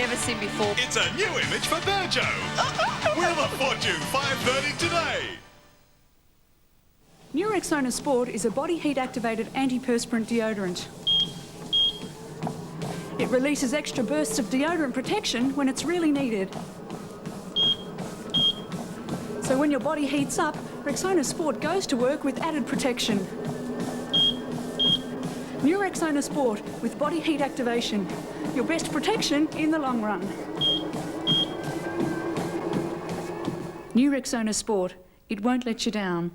never seen before. It's a new image for Virgo. Wheel of Fortune, 5:30 today. New Rexona Sport is a body heat activated antiperspirant deodorant. It releases extra bursts of deodorant protection when it's really needed. So when your body heats up, Rexona Sport goes to work with added protection. New Rexona Sport with body heat activation. Your best protection in the long run. New Rexona Sport. It won't let you down.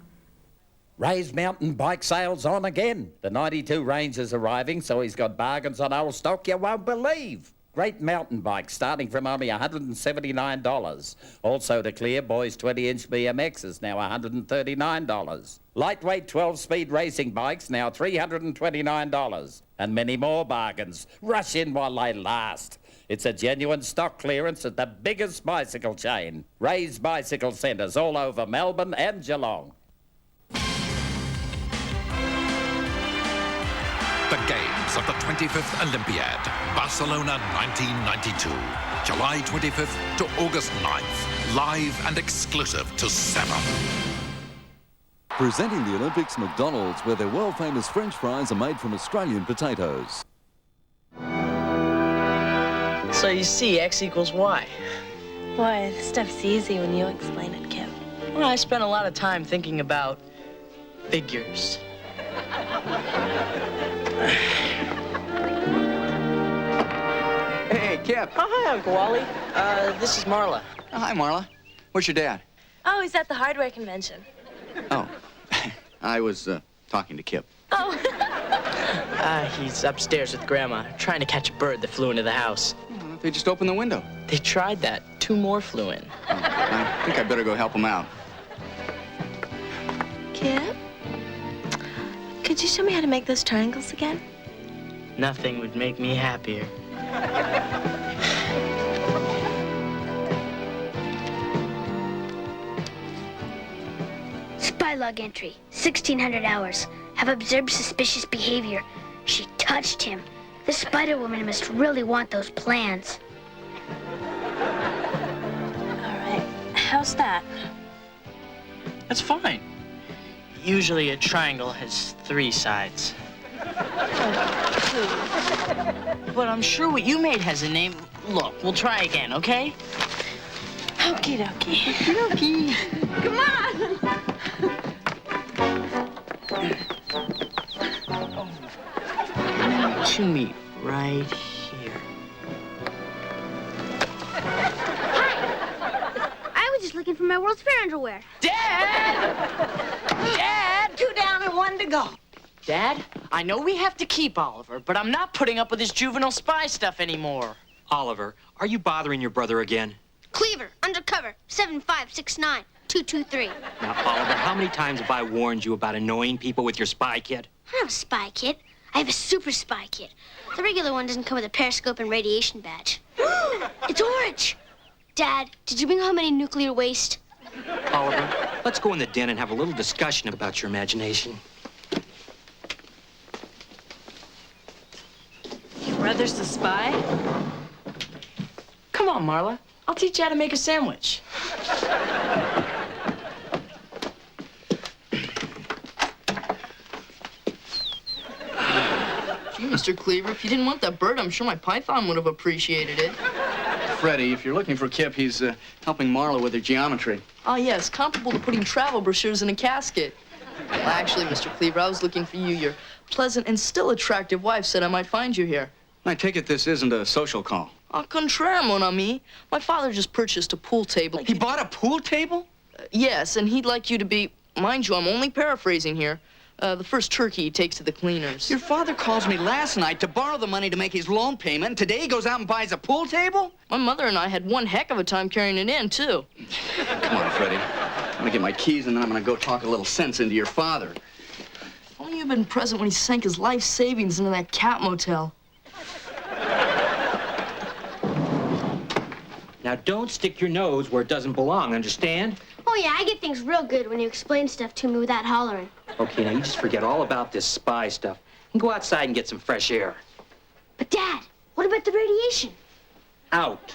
Ray's mountain bike sales on again. The 92 range is arriving, so he's got bargains on old stock you won't believe. Great mountain bikes starting from only $179. Also to clear, boys 20-inch BMX is now $139. Lightweight 12-speed racing bikes now $329. And many more bargains. Rush in while they last. It's a genuine stock clearance at the biggest bicycle chain. Ray's Bicycle Centres all over Melbourne and Geelong. The Games of the 25th Olympiad, Barcelona 1992. July 25th to August 9th. Live and exclusive to 7. Presenting the Olympics, McDonald's, where their world-famous French fries are made from Australian potatoes. So you see, X equals Y. Boy, this stuff's easy when you explain it, Kip. Well, I spent a lot of time thinking about figures. Hey, Kip. Oh, hi, Uncle Wally. This is Marla. Oh, hi, Marla. Where's your dad? Oh, he's at the hardware convention. Oh, I was talking to Kip. Oh. He's upstairs with Grandma, trying to catch a bird that flew into the house. Oh, they just opened the window. They tried that. 2 more flew in. Oh, I think I better go help them out. Kip? Could you show me how to make those triangles again? Nothing would make me happier. Spy log entry, 1600 hours. Have observed suspicious behavior. She touched him. The Spider Woman must really want those plans. All right. How's that? That's fine. Usually a triangle has 3 sides. But I'm sure what you made has a name. Look, we'll try again, okay? Okie dokie. Okie. Come on! Now to meet right here. I was just looking for my World's Fair underwear. Dad! Dad! 2 down and 1 to go. Dad, I know we have to keep Oliver, but I'm not putting up with this juvenile spy stuff anymore. Oliver, are you bothering your brother again? Cleaver, undercover, 7569-223. Now, Oliver, how many times have I warned you about annoying people with your spy kit? I don't have a spy kit. I have a super spy kit. The regular one doesn't come with a periscope and radiation badge. It's orange. Dad, did you bring home any nuclear waste? Oliver, let's go in the den and have a little discussion about your imagination. Your brother's the spy? Come on, Marla. I'll teach you how to make a sandwich. Gee, Mr. Cleaver, if you didn't want that bird, I'm sure my python would have appreciated it. Freddie, if you're looking for Kip, he's helping Marla with her geometry. Oh, yes, comparable to putting travel brochures in a casket. Well, actually, Mr. Cleaver, I was looking for you. Your pleasant and still attractive wife said I might find you here. I take it this isn't a social call. Au contraire, mon ami. My father just purchased a pool table. He bought a pool table? Yes, and he'd like you to be, mind you, I'm only paraphrasing here, the first turkey he takes to the cleaners. Your father calls me last night to borrow the money to make his loan payment, and today he goes out and buys a pool table? My mother and I had one heck of a time carrying it in, too. Come on, Freddie. I'm gonna get my keys, and then I'm gonna go talk a little sense into your father. If only you'd been present when he sank his life savings into that cat motel. Now, don't stick your nose where it doesn't belong, understand? Oh, yeah, I get things real good when you explain stuff to me without hollering. Okay, now you just forget all about this spy stuff and go outside and get some fresh air. But, Dad, what about the radiation? Out.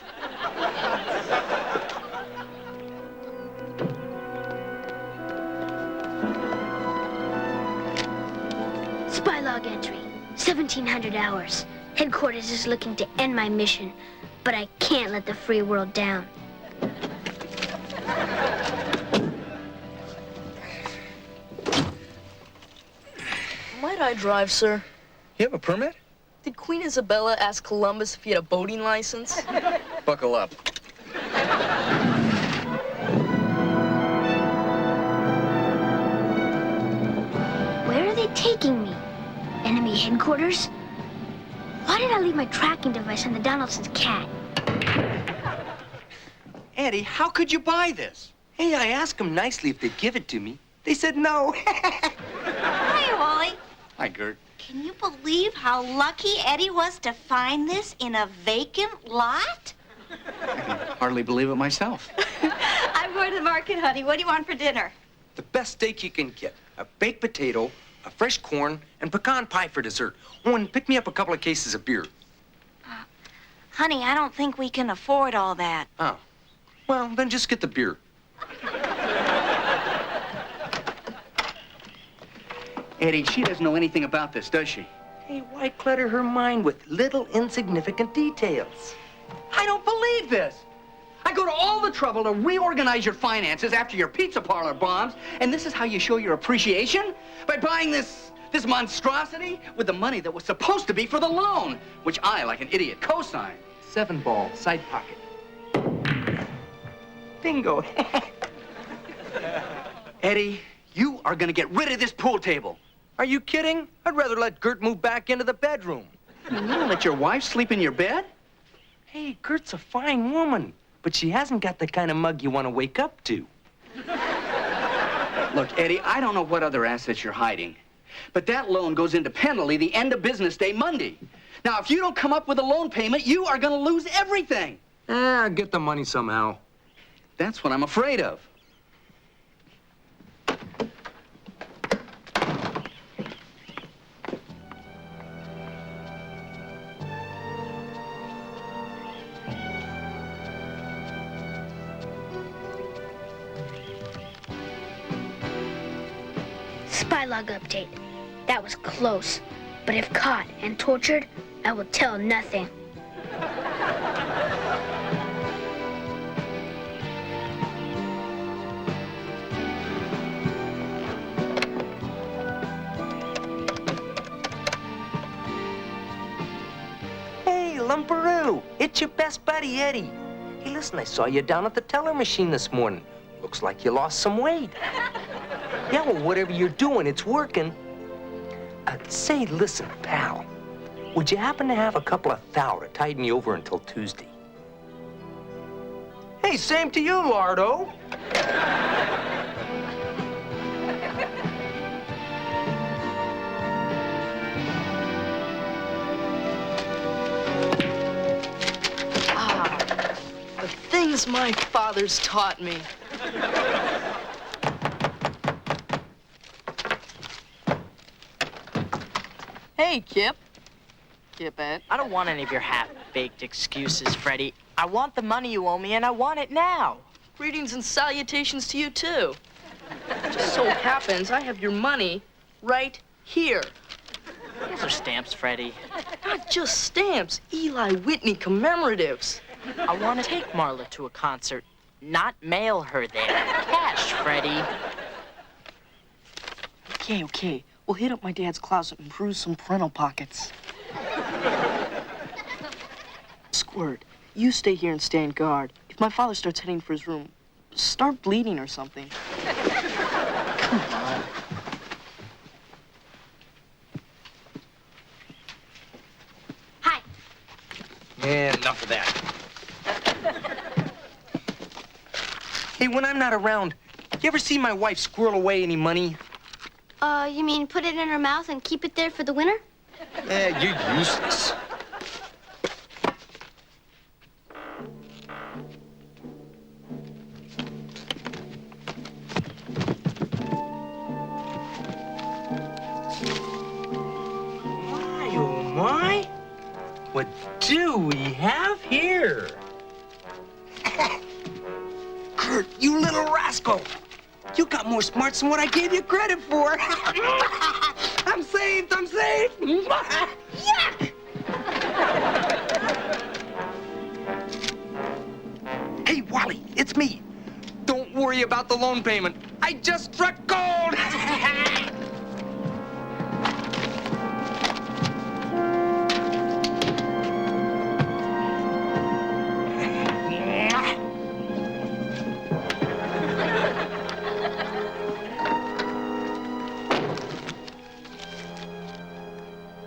Spy log entry, 1700 hours. Headquarters is looking to end my mission, but I can't let the free world down. Might I drive, sir? You have a permit? Did Queen Isabella ask Columbus if he had a boating license? Buckle up. Where are they taking me? Enemy headquarters? Why did I leave my tracking device on the Donaldson's cat? Eddie, how could you buy this? Hey, I asked them nicely if they'd give it to me. They said no. Hi, Wally. Hi, Gert. Can you believe how lucky Eddie was to find this in a vacant lot? Hardly believe it myself. I'm going to the market, honey. What do you want for dinner? The best steak you can get. A baked potato, a fresh corn, and pecan pie for dessert. Oh, and pick me up a couple of cases of beer. Honey, I don't think we can afford all that. Oh. Well, then just get the beer. Eddie, she doesn't know anything about this, does she? Hey, why clutter her mind with little insignificant details? I don't believe this. I go to all the trouble to reorganize your finances after your pizza parlor bombs, and this is how you show your appreciation? By buying this monstrosity with the money that was supposed to be for the loan, which I, like an idiot, co-signed. 7-ball, side pocket. Bingo. Eddie, you are gonna get rid of this pool table. Are you kidding? I'd rather let Gert move back into the bedroom. You wanna let your wife sleep in your bed? Hey, Gert's a fine woman, but she hasn't got the kind of mug you want to wake up to. Look, Eddie, I don't know what other assets you're hiding, but that loan goes into penalty the end of business day Monday. Now, if you don't come up with a loan payment, you are gonna lose everything. I'll get the money somehow. That's what I'm afraid of. Spy log update. That was close. But if caught and tortured, I will tell nothing. Hey, Lumperoo, it's your best buddy, Eddie. Hey, listen, I saw you down at the teller machine this morning. Looks like you lost some weight. Yeah, well, whatever you're doing, it's working. Say, listen, pal, would you happen to have a couple of thou to tide me over until Tuesday? Hey, same to you, Lardo. The things my father's taught me. Hey, Kip. Kip-Ed. I don't want any of your half-baked excuses, Freddie. I want the money you owe me, and I want it now. Greetings and salutations to you, too. It just so happens I have your money right here. Those are stamps, Freddie. Not just stamps, Eli Whitney commemoratives. I want to take Marla to a concert, not mail her there. Cash, Freddie. Okay. We'll hit up my dad's closet and peruse some parental pockets. Squirt, you stay here and stand guard. If my father starts heading for his room, start bleeding or something. Come on. Hi. Man, enough of that. Hey, when I'm not around, you ever see my wife squirrel away any money? You mean put it in her mouth and keep it there for the winter? You're useless. My, oh my. What do we have here? Kurt, you little rascal. You got more smarts than what I gave you credit for. I'm saved, I'm saved. Yuck! Hey, Wally, it's me. Don't worry about the loan payment. I just struck gold.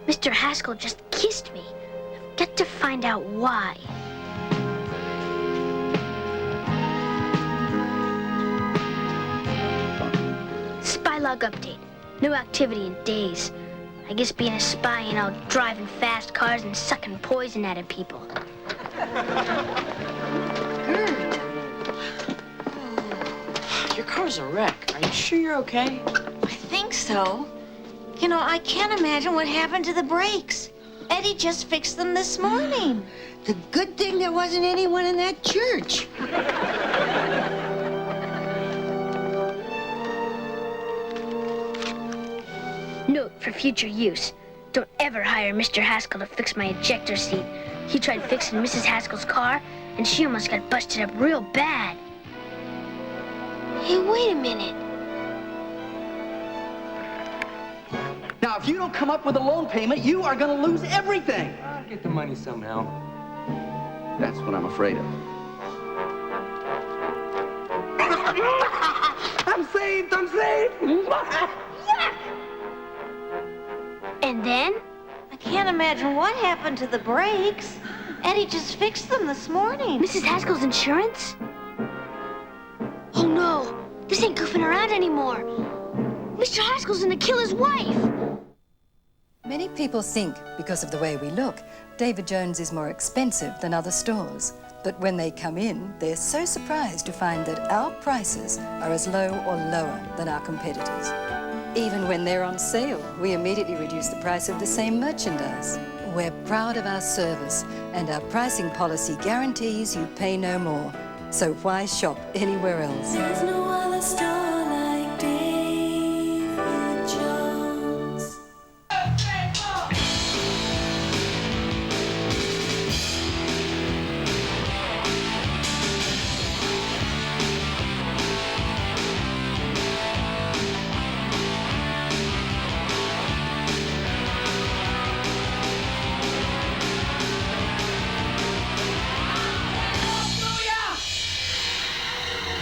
Mr. Haskell just kissed me. I've got to find out why. Spy log update. No activity in days. I guess being a spy ain't all driving fast cars and sucking poison out of people. Your car's a wreck. Are you sure you're okay? I think so. You know, I can't imagine what happened to the brakes. Eddie just fixed them this morning. The good thing there wasn't anyone in that church. Note for future use. Don't ever hire Mr. Haskell to fix my ejector seat. He tried fixing Mrs. Haskell's car, and she almost got busted up real bad. Hey, wait a minute. Now, if you don't come up with a loan payment, you are going to lose everything. I'll get the money somehow. That's what I'm afraid of. I'm saved, I'm saved. And then? I can't imagine what happened to the brakes. Eddie just fixed them this morning. Mrs. Haskell's insurance? Oh no, this ain't goofing around anymore. Mr. Haskell's gonna kill his wife. Many people think, because of the way we look, David Jones is more expensive than other stores. But when they come in, they're so surprised to find that our prices are as low or lower than our competitors. Even when they're on sale, we immediately reduce the price of the same merchandise. We're proud of our service, and our pricing policy guarantees you pay no more. So why shop anywhere else? There's no other store like David Jones.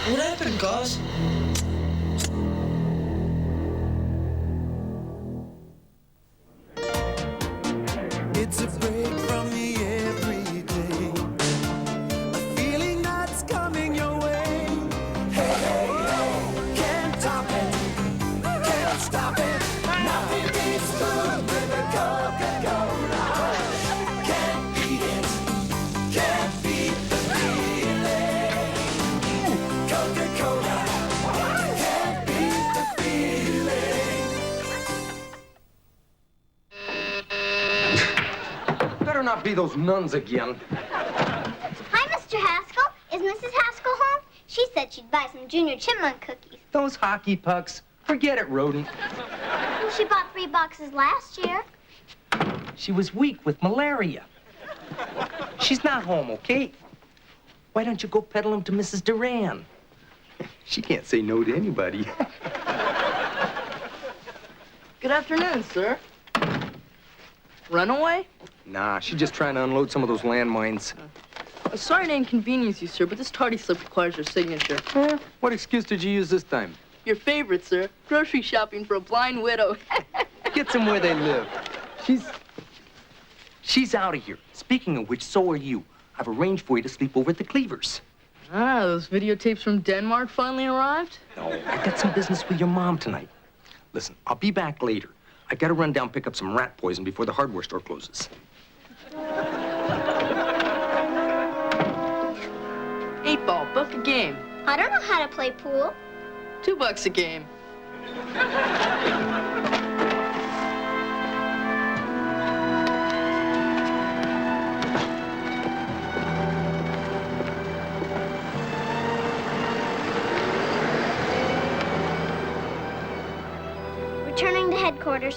What happened, guys? It's a break from the everyday, a feeling that's coming your way. Hey, hey, hey, can't stop it, can't stop it. Nothing beats food with a Coca-Cola. Can't beat it, can't beat the feeling. Coca-Cola, can't beat the feeling. Better not be those nuns again. Hi, Mr. Haskell. Is Mrs. Haskell home? She said she'd buy some Junior Chipmunk cookies. Those hockey pucks. Forget it, rodent. Well, she bought 3 boxes last year. She was weak with malaria. She's not home, okay? Why don't you go peddle them to Mrs. Duran? She can't say no to anybody. Good afternoon, sir. Runaway? Nah, she's just trying to unload some of those landmines. Sorry to inconvenience you, sir, but this tardy slip requires your signature. What excuse did you use this time? Your favorite, sir. Grocery shopping for a blind widow. Get them where they live. She's out of here. Speaking of which, so are you. I've arranged for you to sleep over at the Cleavers. Ah, those videotapes from Denmark finally arrived? No, I got some business with your mom tonight. Listen, I'll be back later. I gotta run down pick up some rat poison before the hardware store closes. 8-ball, book a game. I don't know how to play pool. $2 a game. headquarters.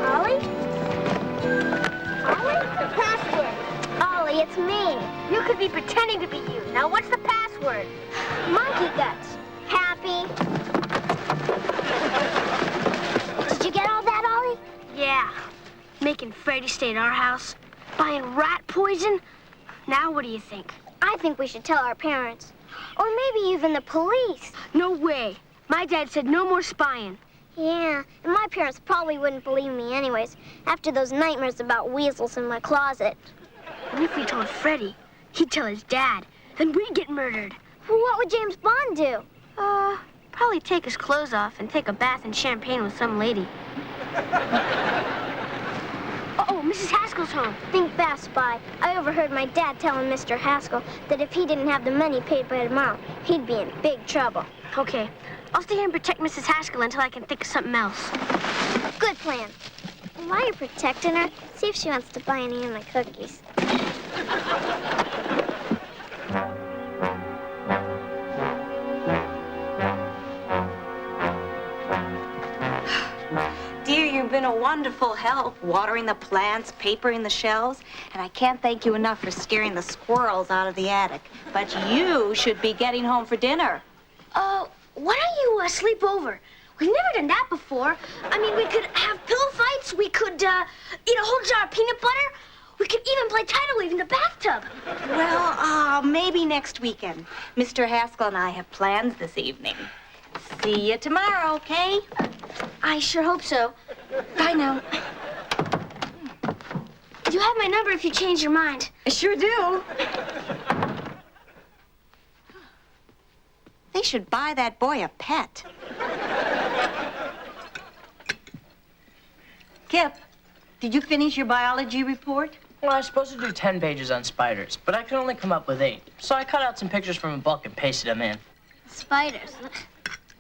Ollie? Ollie? The password. Ollie, it's me. You could be pretending to be you. Now, what's the password? Monkey guts. Happy. Did you get all that, Ollie? Yeah. Making Freddy stay at our house. Buying rat poison. Now, what do you think? I think we should tell our parents. Or maybe even the police. No way. My dad said no more spying. Yeah, and my parents probably wouldn't believe me anyways, after those nightmares about weasels in my closet. What if we told Freddy? He'd tell his dad. Then we'd get murdered. Well, what would James Bond do? Probably take his clothes off and take a bath in champagne with some lady. Uh-oh, Mrs. Haskell's home. Think fast, Spy. I overheard my dad telling Mr. Haskell that if he didn't have the money paid by tomorrow, he'd be in big trouble. Okay. I'll stay here and protect Mrs. Haskell until I can think of something else. Good plan. While you're protecting her, see if she wants to buy any of my cookies. Dear, you've been a wonderful help, watering the plants, papering the shelves, and I can't thank you enough for scaring the squirrels out of the attic. But you should be getting home for dinner. Why don't you sleep over? We've never done that before. I mean, we could have pillow fights. We could eat a whole jar of peanut butter. We could even play tidal wave in the bathtub. Well, maybe next weekend. Mr. Haskell and I have plans this evening. See you tomorrow, okay? I sure hope so. Bye now. You have my number if you change your mind. I sure do. They should buy that boy a pet. Kip, did you finish your biology report? Well, I was supposed to do 10 pages on spiders, but I could only come up with 8. So I cut out some pictures from a book and pasted them in. Spiders.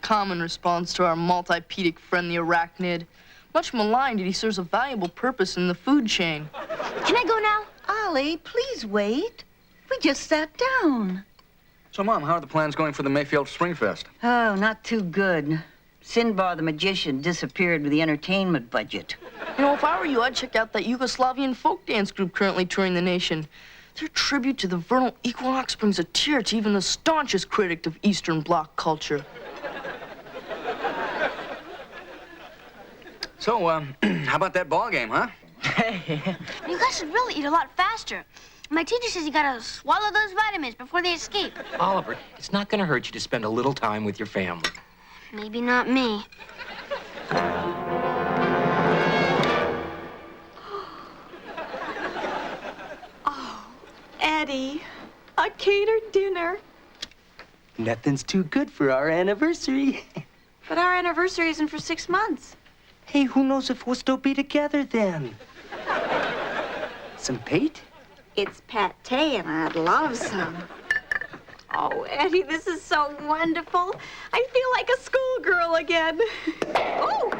Common response to our multi-pedic friend, the arachnid. Much maligned, yet he serves a valuable purpose in the food chain. Can I go now? Ollie, please wait. We just sat down. So, Mom, how are the plans going for the Mayfield Springfest? Oh, not too good. Sinbar the magician disappeared with the entertainment budget. You know, if I were you, I'd check out that Yugoslavian folk dance group currently touring the nation. Their tribute to the vernal equinox brings a tear to even the staunchest critic of Eastern Bloc culture. So, how about that ball game, huh? Hey. You guys should really eat a lot faster. My teacher says you gotta swallow those vitamins before they escape. Oliver, it's not gonna hurt you to spend a little time with your family. Maybe not me. Oh, Eddie, a catered dinner. Nothing's too good for our anniversary. But our anniversary isn't for 6 months. Hey, who knows if we'll still be together then? Some pate? It's pate, and I'd love some. Oh, Eddie, this is so wonderful. I feel like a schoolgirl again. Oh,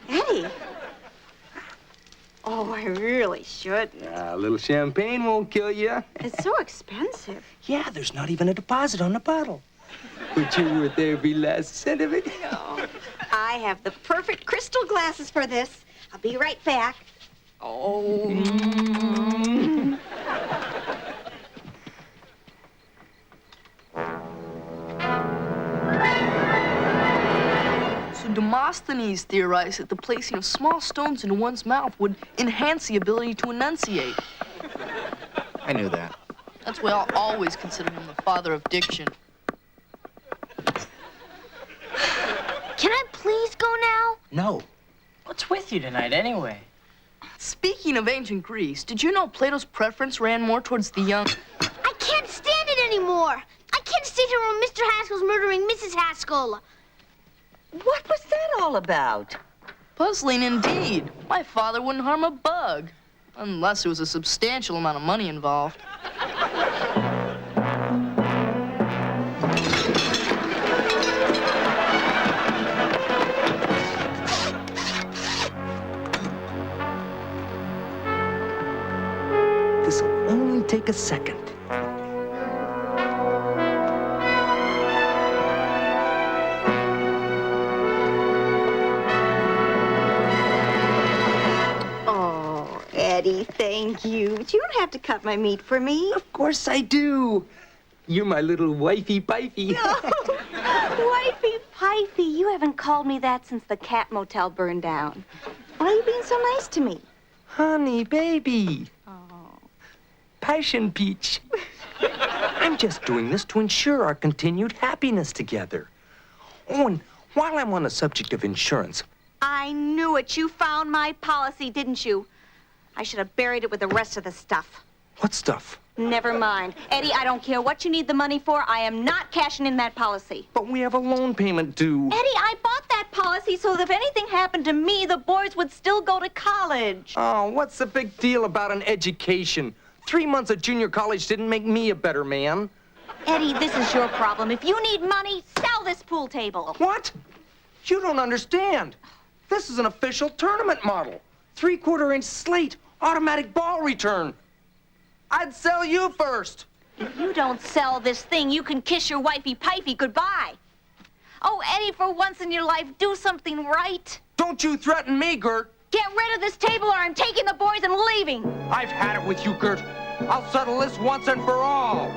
Eddie. Oh, I really shouldn't. A little champagne won't kill you. It's so expensive. Yeah, there's not even a deposit on the bottle. But you're worth every last cent of it. Oh, I have the perfect crystal glasses for this. I'll be right back. Oh. So Demosthenes theorized that the placing of small stones into one's mouth would enhance the ability to enunciate. I knew that. That's why I'll always consider him the father of diction. Can I please go now? No. What's with you tonight, anyway? Speaking of ancient Greece, did you know Plato's preference ran more towards the young? I can't stand it anymore. I can't sit here while Mr. Haskell's murdering Mrs. Haskell. What was that all about? Puzzling indeed. My father wouldn't harm a bug. Unless there was a substantial amount of money involved. This'll only take a second. Eddie, thank you. But you don't have to cut my meat for me. Of course I do. You're my little wifey-pifey. Wifey-pifey, you haven't called me that since the cat motel burned down. Why are you being so nice to me? Honey, baby. Oh. Passion peach. I'm just doing this to ensure our continued happiness together. Oh, and while I'm on the subject of insurance... I knew it. You found my policy, didn't you? I should have buried it with the rest of the stuff. What stuff? Never mind. Eddie, I don't care what you need the money for. I am not cashing in that policy. But we have a loan payment due. Eddie, I bought that policy so that if anything happened to me, the boys would still go to college. Oh, what's the big deal about an education? 3 months of junior college didn't make me a better man. Eddie, this is your problem. If you need money, sell this pool table. What? You don't understand. This is an official tournament model. 3/4-inch slate, automatic ball return. I'd sell you first. If you don't sell this thing, you can kiss your wifey-pifey goodbye. Oh, Eddie, for once in your life, do something right. Don't you threaten me, Gert. Get rid of this table or I'm taking the boys and leaving. I've had it with you, Gert. I'll settle this once and for all.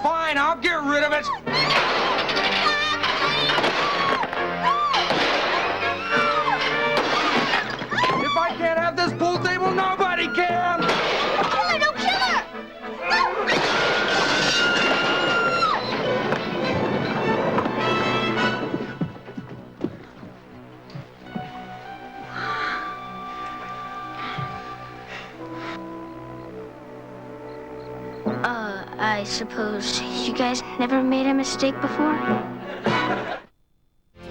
Fine, I'll get rid of it. If I can't have this pool table, nobody can. Oh, no, sugar. I suppose you guys never made a mistake before?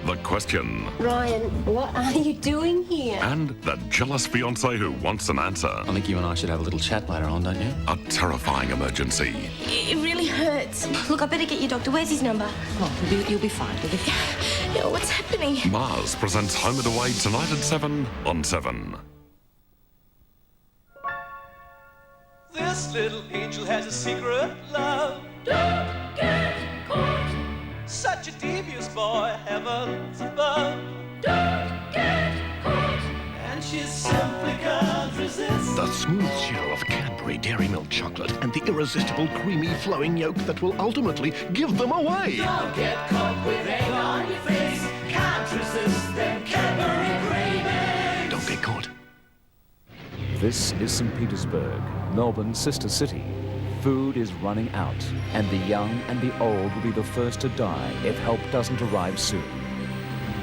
The question. Ryan, what are you doing here? And the jealous fiancé who wants an answer. I think you and I should have a little chat later on, don't you? A terrifying emergency. It really hurts. Look, I better get your doctor. Where's his number? Oh, you'll be fine. Yeah, what's happening? Mars presents Home and Away tonight at 7 on 7. This little angel has a secret love. Don't get caught. Such a devious boy, heavens above. Don't get caught. And she simply can't resist. The smooth shell of Cadbury Dairy Milk Chocolate and the irresistible creamy flowing yolk that will ultimately give them away. Don't get caught with egg on your face. Can't resist them Cadbury cravings. Don't get caught. This is St. Petersburg, Melbourne's sister city. Food is running out, and the young and the old will be the first to die if help doesn't arrive soon.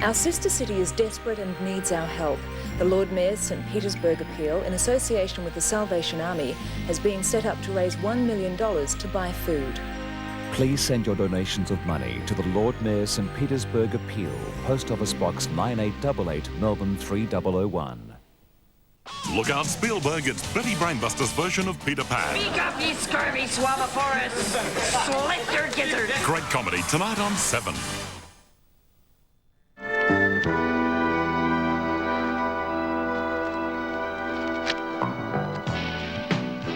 Our sister city is desperate and needs our help. The Lord Mayor's St. Petersburg appeal, in association with the Salvation Army, has been set up to raise $1 million to buy food. Please send your donations of money to the Lord Mayor St. Petersburg Appeal, Post Office Box 9888, Melbourne 3001. Look out, Spielberg, it's Betty Brainbuster's version of Peter Pan. Speak up, ye scurvy swabbosaurus! Slit your gizzard! Great comedy tonight on 7.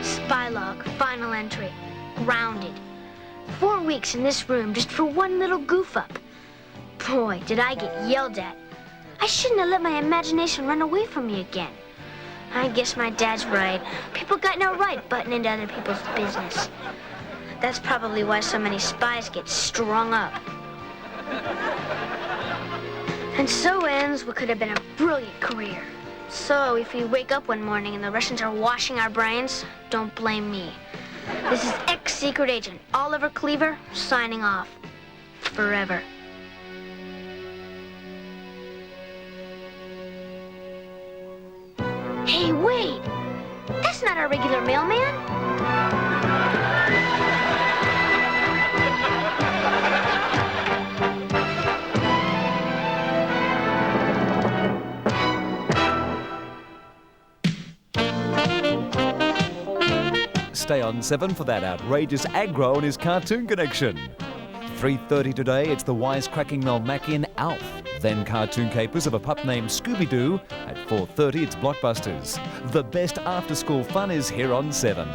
Spy log, final entry. Grounded. 4 weeks in this room just for one little goof up. Boy, did I get yelled at. I shouldn't have let my imagination run away from me again. I guess my dad's right. People got no right butting into other people's business. That's probably why so many spies get strung up. And so ends what could have been a brilliant career. So if we wake up one morning and the Russians are washing our brains, don't blame me. This is ex-secret agent Oliver Cleaver signing off. Forever. Hey, wait! That's not our regular mailman. stay on 7 for that outrageous aggro on his cartoon connection. 3:30 today, it's the wisecracking Melmacian Alf. Then cartoon capers of a pup named Scooby-Doo. At 4:30, it's Blockbusters. The best after-school fun is here on 7.